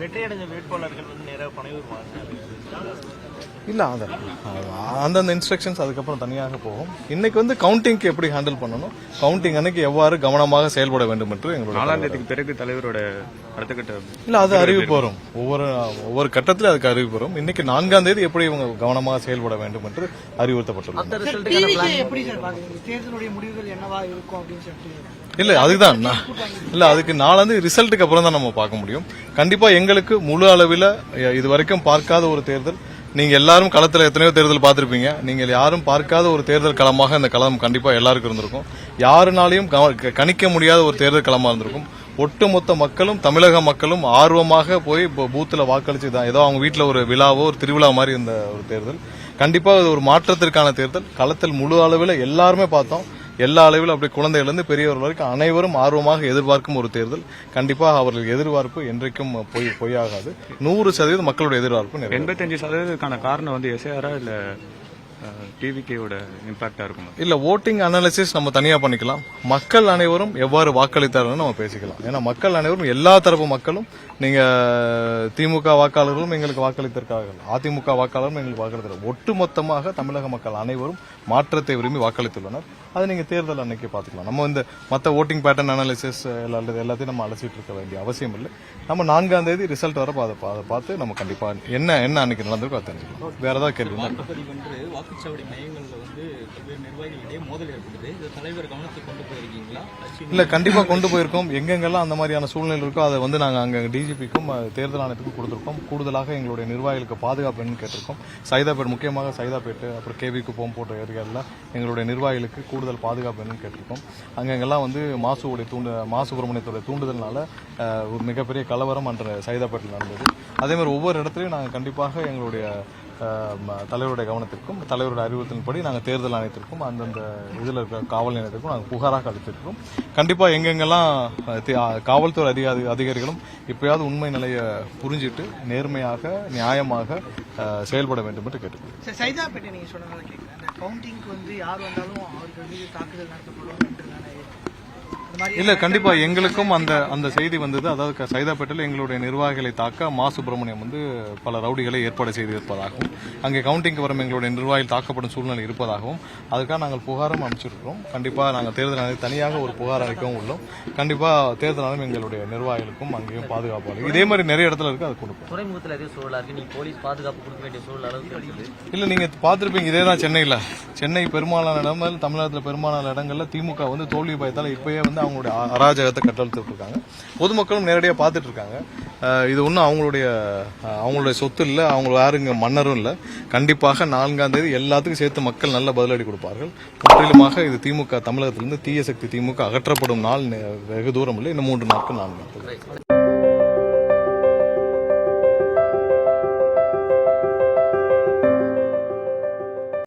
வெற்றியடைஞ்ச வேட்பாளர்கள் வந்து நேராக பனையூர் இல்லை அந்தந்த இன்ஸ்ட்ரக்ஷன்ஸ் அதுக்கப்புறம் தனியாக போகும். இன்னைக்கு வந்து கவுண்டிங்க்கு எப்படி ஹேண்டில் பண்ணணும், கவுண்டிங் அன்னைக்கு எவ்வாறு கவனமாக செயல்பட வேண்டும் என்று எங்களோட 4ஆம் தேதிக்கு பிறகு தலைவரோட அடுத்த கட்ட இல்லை அது அறிவிப்பு வரும். ஒவ்வொரு கட்டத்திலும் அதுக்கு அறிவிப்பு வரும். இன்னைக்கு 4ஆம் தேதி எப்படி இவங்க கவனமாக செயல்பட வேண்டும் என்று அறிவுறுத்தப்பட்டுள்ளது. இல்ல அதுதான் இல்ல அதுக்கு நாளாந்து ரிசல்ட்டுக்கு அப்புறம் தான் நம்ம பார்க்க முடியும். கண்டிப்பா எங்களுக்கு முழு அளவில் இதுவரைக்கும் பார்க்காத ஒரு தேர்தல். நீங்க எல்லாரும் களத்துல எத்தனையோ தேர்தல் பார்த்திருப்பீங்க. நீங்க யாரும் பார்க்காத ஒரு தேர்தல் களமாக இந்த களம் கண்டிப்பா எல்லாருக்கும் இருந்திருக்கும். யாருனாலையும் கணிக்க முடியாத ஒரு தேர்தல் களமா இருந்திருக்கும். ஒட்டுமொத்த மக்களும் தமிழக மக்களும் ஆர்வமாக போய் பூத்துல வாக்களிச்சு தான் ஏதோ அவங்க வீட்டுல ஒரு விழாவோ ஒரு திருவிழா மாதிரி இருந்த ஒரு தேர்தல். கண்டிப்பா இது ஒரு மாற்றத்திற்கான தேர்தல். களத்தில் முழு அளவில் எல்லாருமே பார்த்தோம். எல்லா அளவிலும் அப்படி குழந்தைகளிலிருந்து பெரியவர்கள் வரைக்கும் அனைவரும் ஆர்வமாக எதிர்பார்க்கும் ஒரு தேர்தல். கண்டிப்பாக அவர்கள் எதிர்பார்ப்பு என்றைக்கும் பொய்யாகாது. 100% மக்களுடைய எதிர்பார்ப்பு 85% காரணம் வந்து எஸ்ஐஆரா இல்ல டிவிகேயோட இம்பாக்டா இருக்கும். இல்ல ஓட்டிங் அனாலிசிஸ் நம்ம தனியா பண்ணிக்கலாம். மக்கள் அனைவரும் எவ்வாறு வாக்களித்தார்கள் நம்ம பேசிக்கலாம். ஏன்னா மக்கள் அனைவரும் எல்லா தரப்பு மக்களும் நீங்க திமுக வாக்காளர்களும் எங்களுக்கு வாக்களித்திருக்கார்கள், அதிமுக வாக்காளரும் எங்களுக்கு வாக்களித்தார்கள். ஒட்டுமொத்தமாக தமிழக மக்கள் அனைவரும் மாற்றத்தை விரும்பி வாக்களித்துள்ளனர். அதை நீங்க தேர்தல் அன்னைக்கு பாத்துக்கலாம். நம்ம இந்த மற்ற ஓட்டிங் பேட்டர்ன் அனாலிசிஸ் எல்லாத்தையும் நம்ம அலசிட்டு இருக்க வேண்டிய அவசியம் இல்லை. நம்ம 4ஆம் தேதி ரிசல்ட் வரப்போ அதை பார்த்து நம்ம கண்டிப்பா என்ன அன்னைக்கு நடந்திருக்கோ அதை தெரிஞ்சுக்கலாம். வேற ஏதாவது கேள்வி வாக்குச்சாவடி மையங்கள்ல வந்து பல்வேறு நிர்வாகிகளிடையே மோதல் ஏற்படுது. இது தலைவர் கவனத்துக்கு கொண்டு போயிருக்கீங்களா? இல்ல கண்டிப்பா கொண்டு போயிருக்கோம். எங்கெங்கெல்லாம் அந்த மாதிரியான சூழ்நிலை இருக்கோ அதை வந்து நாங்க அங்க டிஜிபிக்கும் தேர்தல் ஆணையத்துக்கும் கொடுத்திருக்கோம். கூடுதலாக எங்களுடைய நிர்வாகிகளுக்கு பாதுகாப்பு கேட்டிருக்கோம். சைதாப்பேட் முக்கியமாக சைதாப்பேட்டு அப்புறம் கேவிக்கு போன்ற ஏரியாவில் எங்களுடைய நிர்வாகிகளுக்கு கூடுதல் பாதுகாப்பு கேட்டிருக்கோம். அங்கெங்கெல்லாம் வந்து மாசு சுப்பிரமணியத்தோட தூண்டுதல்னால ஒரு மிகப்பெரிய கலவரம் அன்ற சைதாப்பேட்டில் நடந்தது. அதே மாதிரி ஒவ்வொரு இடத்துலையும் நாங்கள் கண்டிப்பாக எங்களுடைய தலைவருடைய கவனத்திற்கும் தலைவருடைய அறிவுறுத்தலின்படி நாங்கள் தேர்தல் ஆணையத்திற்கும் அந்தந்த இதில் இருக்கிற காவல் நிலையத்திற்கும் நாங்கள் புகாராக அளித்திருக்கிறோம். கண்டிப்பாக எங்கெங்கெல்லாம் காவல்துறை அதிகாரிகளும் இப்பயாவது உண்மை நிலையை புரிஞ்சிட்டு நேர்மையாக நியாயமாக செயல்பட வேண்டும் என்று கேட்டுக்கிறோம். சைதாப்பேட்டை நீங்க சொன்னதால கேட்கிறேன், கவுண்டிங்க்கு வந்து யார் வந்தாலும் அவர்கள் மீது தாக்குதல் நடத்தப்படும். இல்ல கண்டிப்பா எங்களுக்கும் அந்த செய்தி வந்தது. அதாவது சைதாப்பேட்டையில் எங்களுடைய நிர்வாகிகளை தாக்க மா சுப்பிரமணியம் வந்து பல ரவுடிகளை ஏற்பாடு செய்திருப்பதாகவும் அங்கே கவுண்டிங்க்கு வரும் எங்களுடைய நிர்வாகிகள் தாக்கப்படும் சூழ்நிலை இருப்பதாகவும் அதுக்காக நாங்கள் புகாரும் அமைச்சிருக்கிறோம். கண்டிப்பா நாங்கள் தேர்தல் ஆணையம் தனியாக ஒரு புகார் அளிக்கவும் உள்ளோம். கண்டிப்பா தேர்தல் ஆணையம் எங்களுடைய நிர்வாகிகளுக்கும் அங்கேயும் பாதுகாப்பு இதே மாதிரி நிறைய இடத்துல இருக்கு, அது கொடுக்கும். துறைமுகத்தில் அதே சூழலா இருக்கு, நீங்க போலீஸ் பாதுகாப்பு கொடுக்க வேண்டிய சூழல் அளவுக்கு இல்ல நீங்க பார்த்திருப்பீங்க. இதேதான் சென்னை பெரும்பாலான இடங்கள் தமிழகத்தில் பெரும்பாலான இடங்கள்ல திமுக வந்து தோல்வி பயத்தால் இப்பயே வந்து அவங்களுடைய அராஜகத்தை கட்டழுத்து இருக்காங்க. பொதுமக்களும் நேரடியாக பார்த்துட்டு இருக்காங்க. இது ஒன்றும் அவங்களுடைய சொத்து இல்லை, அவங்க யாருங்க மன்னரும் இல்லை. கண்டிப்பாக 4ஆம் தேதி எல்லாத்துக்கும் சேர்த்து மக்கள் நல்ல பதிலடி கொடுப்பார்கள். முற்றிலுமாக இது திமுக தமிழகத்திலிருந்து தீய சக்தி திமுக அகற்றப்படும் நாள் வெகு தூரம் இல்லை, இன்னும் 3 நாட்கள் 4 நாட்கள்.